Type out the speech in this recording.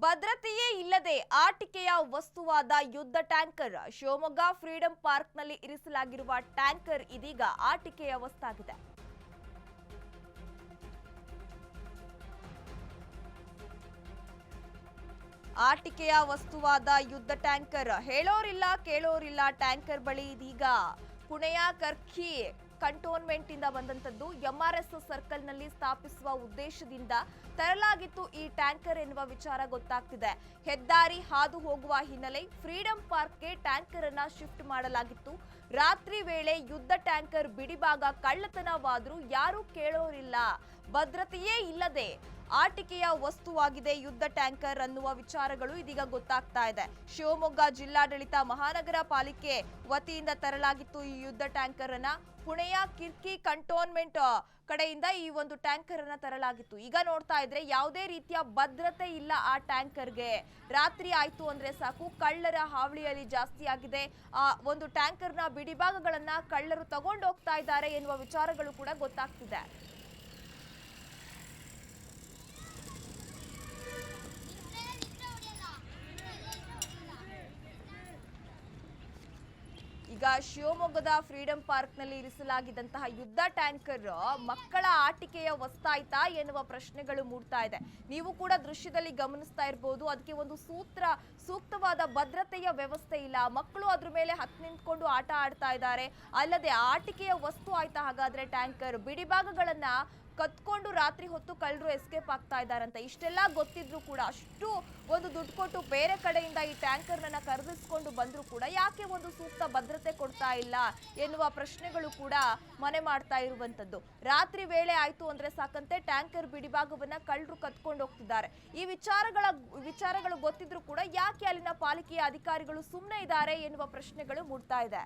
ಭದ್ರತೆಯೇ ಇಲ್ಲದೆ ಆಟಿಕೆಯ ವಸ್ತುವಾದ ಯುದ್ಧ tanker Shivamogga freedom ಪಾರ್ಕ್ನಲ್ಲಿ ಇರಿಸಲಾಗಿರುವ ಟ್ಯಾಂಕರ್ ಇದೀಗ ಆಟಿಕೆಯ ವಸ್ತಾಗಿದೆ. ಆಟಿಕೆಯ ವಸ್ತುವಾದ ಯುದ್ಧ ಟ್ಯಾಂಕರ್ ಹೇಳೋರಿಲ್ಲ ಕೇಳೋರಿಲ್ಲ ಟ್ಯಾಂಕರ್ ಬಳಿ ಇದೀಗ ಪುಣೆಯ ಕರ್ಕಿ ಕಂಟೋನ್ಮೆಂಟ್ ಇಂದ ಬಂದಂತದ್ದು. ಎಂಆರ್ಎಸ್ ಸರ್ಕಲ್ ನಲ್ಲಿ ಸ್ಥಾಪಿಸುವ ಉದ್ದೇಶದಿಂದ ತರಲಾಗಿತ್ತು ಈ ಟ್ಯಾಂಕರ್ ಎನ್ನುವ ವಿಚಾರ ಗೊತ್ತಾಗ್ತಿದೆ. ಹೆದ್ದಾರಿ ಹಾದು ಹೋಗುವ ಹಿನ್ನೆಲೆ ಫ್ರೀಡಂ ಪಾರ್ಕ್ಗೆ ಟ್ಯಾಂಕರ್ ಅನ್ನ ಶಿಫ್ಟ್ ಮಾಡಲಾಗಿತ್ತು. ರಾತ್ರಿ ವೇಳೆ ಯುದ್ಧ ಟ್ಯಾಂಕರ್ ಬಿಡಿಭಾಗ ಕಳ್ಳತನವಾದ್ರೂ ಯಾರೂ ಕೇಳೋರಿಲ್ಲ. ಭದ್ರತೆಯೇ ಇಲ್ಲದೆ ಆಟಿಕೆಯ ವಸ್ತುವಾಗಿದೆ ಯುದ್ಧ ಟ್ಯಾಂಕರ್ ಅನ್ನುವ ವಿಚಾರಗಳು ಇದೀಗ ಗೊತ್ತಾಗ್ತಾ ಇದೆ. ಶಿವಮೊಗ್ಗ ಜಿಲ್ಲಾಡಳಿತ ಮಹಾನಗರ ಪಾಲಿಕೆ ವತಿಯಿಂದ ತರಲಾಗಿತ್ತು ಈ ಯುದ್ಧ ಟ್ಯಾಂಕರ್ ಅನ್ನ. ಪುಣೆಯ ಕಿರ್ಕಿ ಕಂಟೋನ್ಮೆಂಟ್ ಕಡೆಯಿಂದ ಈ ಒಂದು ಟ್ಯಾಂಕರ್ ಅನ್ನ ತರಲಾಗಿತ್ತು. ಈಗ ನೋಡ್ತಾ ಇದ್ರೆ ಯಾವುದೇ ರೀತಿಯ ಭದ್ರತೆ ಇಲ್ಲ ಆ ಟ್ಯಾಂಕರ್ಗೆ. ರಾತ್ರಿ ಆಯ್ತು ಅಂದ್ರೆ ಸಾಕು ಕಳ್ಳರ ಹಾವಳಿಯಲ್ಲಿ ಜಾಸ್ತಿ ಆಗಿದೆ. ಆ ಒಂದು ಟ್ಯಾಂಕರ್ನ ಬಿಡಿಭಾಗಗಳನ್ನ ಕಳ್ಳರು ತಗೊಂಡು ಹೋಗ್ತಾ ಇದ್ದಾರೆ ಎನ್ನುವ ವಿಚಾರಗಳು ಕೂಡ ಗೊತ್ತಾಗ್ತಿದೆ. ಈಗ ಶಿವಮೊಗ್ಗದ ಫ್ರೀಡಂ ಪಾರ್ಕ್ ನಲ್ಲಿ ಇರಿಸಲಾಗಿದ್ದಂತಹ ಯುದ್ಧ ಟ್ಯಾಂಕರ್ ಮಕ್ಕಳ ಆಟಿಕೆಯ ವಸ್ತಾಯ್ತಾ ಎನ್ನುವ ಪ್ರಶ್ನೆಗಳು ಮೂಡ್ತಾ ಇದೆ. ನೀವು ಕೂಡ ದೃಶ್ಯದಲ್ಲಿ ಗಮನಿಸ್ತಾ ಇರಬಹುದು. ಅದಕ್ಕೆ ಒಂದು ಸೂಕ್ತವಾದ ಭದ್ರತೆಯ ವ್ಯವಸ್ಥೆ ಇಲ್ಲ. ಮಕ್ಕಳು ಅದ್ರ ಮೇಲೆ ಹತ್ತು ನಿಂತ್ಕೊಂಡು ಆಟ ಆಡ್ತಾ ಇದ್ದಾರೆ. ಅಲ್ಲದೆ ಆಟಿಕೆಯ ವಸ್ತು ಆಯ್ತಾ ಹಾಗಾದ್ರೆ ಟ್ಯಾಂಕರ್? ಬಿಡಿಭಾಗಗಳನ್ನ ಕತ್ಕೊಂಡು ರಾತ್ರಿ ಹೊತ್ತು ಕಳ್ಳರು ಎಸ್ಕೇಪ್ ಆಗ್ತಾ ಇದ್ದಾರಂತೆ. ಇಷ್ಟೆಲ್ಲ ಗೊತ್ತಿದ್ರು ಕೂಡ ಅಷ್ಟು ಒಂದು ದುಡ್ಡು ಕೊಟ್ಟು ಬೇರೆ ಕಡೆಯಿಂದ ಈ ಟ್ಯಾಂಕರ್ನ ಖರೀದಿಸಿಕೊಂಡು ಬಂದ್ರು ಕೂಡ ಯಾಕೆ ಒಂದು ಸೂಕ್ತ ಭದ್ರತೆ ಕೊಡ್ತಾ ಇಲ್ಲ ಎನ್ನುವ ಪ್ರಶ್ನೆಗಳು ಕೂಡ ಮನೆ ಮಾಡ್ತಾ ಇರುವಂತದ್ದು. ರಾತ್ರಿ ವೇಳೆ ಆಯ್ತು ಅಂದ್ರೆ ಸಾಕಂತೆ ಟ್ಯಾಂಕರ್ ಬಿಡಿಭಾಗವನ್ನ ಕಳ್ಳರು ಕತ್ಕೊಂಡು ಹೋಗ್ತಿದ್ದಾರೆ. ಈ ವಿಚಾರಗಳು ಗೊತ್ತಿದ್ರು ಕೂಡ ಯಾಕೆ ಅಲ್ಲಿನ ಪಾಲಿಕೆಯ ಅಧಿಕಾರಿಗಳು ಸುಮ್ಮನೆ ಇದ್ದಾರೆ ಎನ್ನುವ ಪ್ರಶ್ನೆಗಳು ಮೂಡ್ತಾ ಇದೆ.